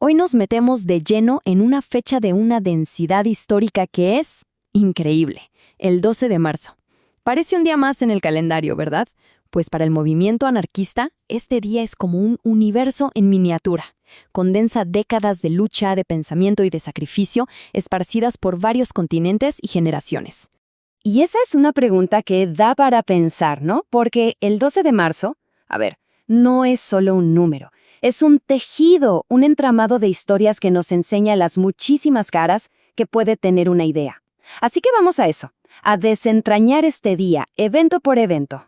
Hoy nos metemos de lleno en una fecha de una densidad histórica que es increíble, el 12 de marzo. Parece un día más en el calendario, ¿verdad? Pues para el movimiento anarquista, este día es como un universo en miniatura. Condensa décadas de lucha, de pensamiento y de sacrificio esparcidas por varios continentes y generaciones. Y esa es una pregunta que da para pensar, ¿no? Porque el 12 de marzo, no es solo un número. Es un tejido, un entramado de historias que nos enseña las muchísimas caras que puede tener una idea. Así que vamos a eso, a desentrañar este día, evento por evento.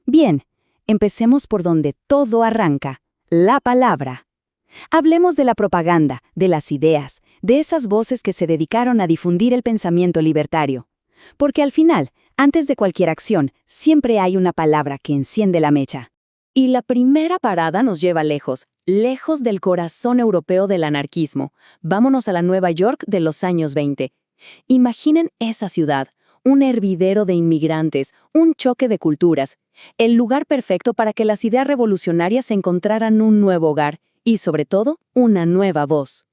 Bien, empecemos por donde todo arranca, la palabra. Hablemos de la propaganda, de las ideas, de esas voces que se dedicaron a difundir el pensamiento libertario. Porque al final, antes de cualquier acción, siempre hay una palabra que enciende la mecha. Y la primera parada nos lleva lejos, lejos del corazón europeo del anarquismo. Vámonos a la Nueva York de los años 20. Imaginen esa ciudad, un hervidero de inmigrantes, un choque de culturas, el lugar perfecto para que las ideas revolucionarias encontraran un nuevo hogar y, sobre todo, una nueva voz.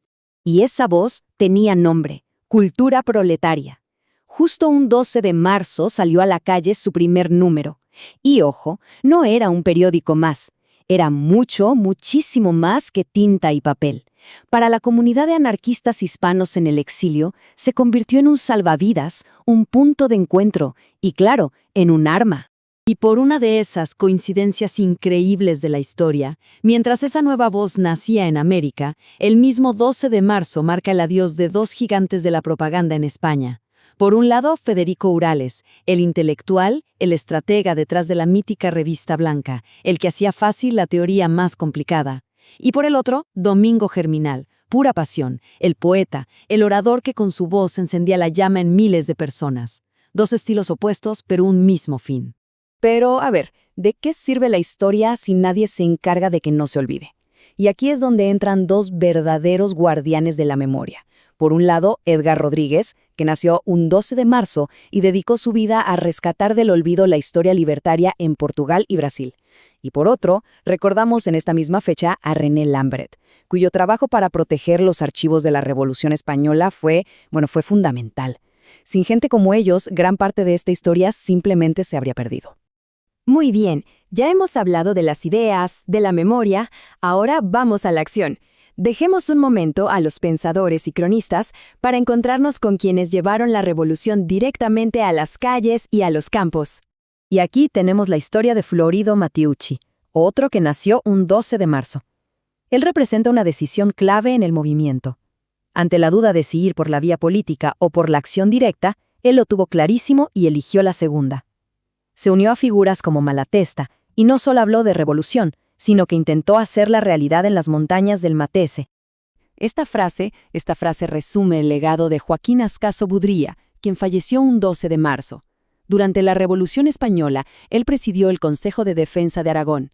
Y esa voz tenía nombre, cultura proletaria. Justo un 12 de marzo salió a la calle su primer número. Y ojo, no era un periódico más. Era muchísimo más que tinta y papel. Para la comunidad de anarquistas hispanos en el exilio, se convirtió en un salvavidas, un punto de encuentro y, claro, en un arma. Y por una de esas coincidencias increíbles de la historia, mientras esa nueva voz nacía en América, el mismo 12 de marzo marca el adiós de dos gigantes de la propaganda en España. Por un lado, Federico Urales, el intelectual, el estratega detrás de la mítica revista Blanca, el que hacía fácil la teoría más complicada. Y por el otro, Domingo Germinal, pura pasión, el poeta, el orador que con su voz encendía la llama en miles de personas. Dos estilos opuestos, pero un mismo fin. Pero, ¿de qué sirve la historia si nadie se encarga de que no se olvide? Y aquí es donde entran dos verdaderos guardianes de la memoria. Por un lado, Edgar Rodríguez, que nació un 12 de marzo y dedicó su vida a rescatar del olvido la historia libertaria en Portugal y Brasil. Y por otro, recordamos en esta misma fecha a René Lambret, cuyo trabajo para proteger los archivos de la Revolución Española fue fundamental. Sin gente como ellos, gran parte de esta historia simplemente se habría perdido. Muy bien, ya hemos hablado de las ideas, de la memoria, ahora vamos a la acción. Dejemos un momento a los pensadores y cronistas para encontrarnos con quienes llevaron la revolución directamente a las calles y a los campos. Y aquí tenemos la historia de Florido Mattiucci, otro que nació un 12 de marzo. Él representa una decisión clave en el movimiento. Ante la duda de si ir por la vía política o por la acción directa, él lo tuvo clarísimo y eligió la segunda. Se unió a figuras como Malatesta y no solo habló de revolución, sino que intentó hacerla realidad en las montañas del Matese. Esta frase resume el legado de Joaquín Ascaso Budría, quien falleció un 12 de marzo. Durante la Revolución Española, él presidió el Consejo de Defensa de Aragón.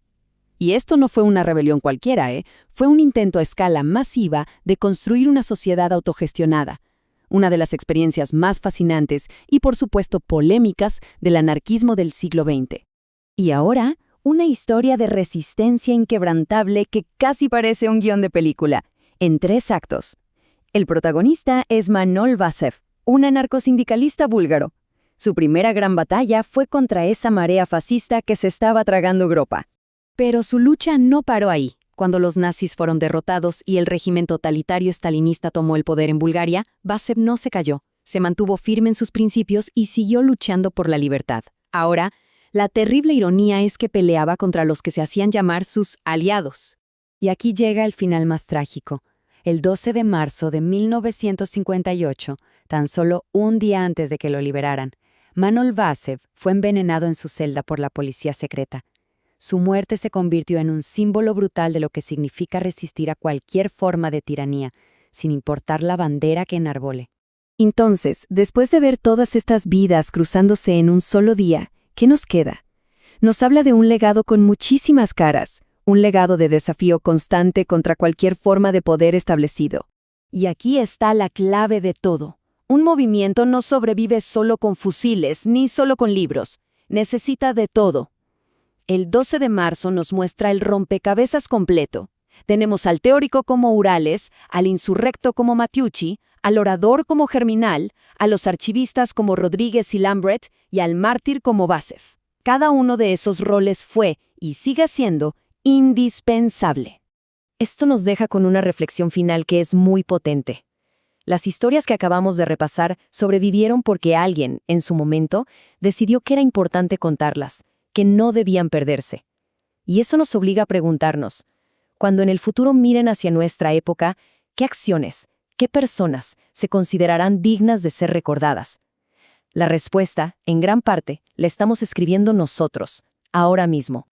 Y esto no fue una rebelión cualquiera, fue un intento a escala masiva de construir una sociedad autogestionada. Una de las experiencias más fascinantes y, por supuesto, polémicas del anarquismo del siglo XX. Y ahora, una historia de resistencia inquebrantable que casi parece un guión de película, en 3 actos. El protagonista es Manol Vazev, un anarcosindicalista búlgaro. Su primera gran batalla fue contra esa marea fascista que se estaba tragando Europa. Pero su lucha no paró ahí. Cuando los nazis fueron derrotados y el régimen totalitario estalinista tomó el poder en Bulgaria, Vazev no se cayó, se mantuvo firme en sus principios y siguió luchando por la libertad. Ahora, la terrible ironía es que peleaba contra los que se hacían llamar sus aliados. Y aquí llega el final más trágico. El 12 de marzo de 1958, tan solo un día antes de que lo liberaran, Manol Vazev fue envenenado en su celda por la policía secreta. Su muerte se convirtió en un símbolo brutal de lo que significa resistir a cualquier forma de tiranía, sin importar la bandera que enarbole. Entonces, después de ver todas estas vidas cruzándose en un solo día, ¿qué nos queda? Nos habla de un legado con muchísimas caras, un legado de desafío constante contra cualquier forma de poder establecido. Y aquí está la clave de todo. Un movimiento no sobrevive solo con fusiles ni solo con libros. Necesita de todo. El 12 de marzo nos muestra el rompecabezas completo. Tenemos al teórico como Urales, al insurrecto como Matteucci, al orador como Germinal, a los archivistas como Rodríguez y Lambret y al mártir como Basef. Cada uno de esos roles fue, y sigue siendo, indispensable. Esto nos deja con una reflexión final que es muy potente. Las historias que acabamos de repasar sobrevivieron porque alguien, en su momento, decidió que era importante contarlas, que no debían perderse. Y eso nos obliga a preguntarnos, cuando en el futuro miren hacia nuestra época, ¿qué acciones, qué personas se considerarán dignas de ser recordadas? La respuesta, en gran parte, la estamos escribiendo nosotros, ahora mismo.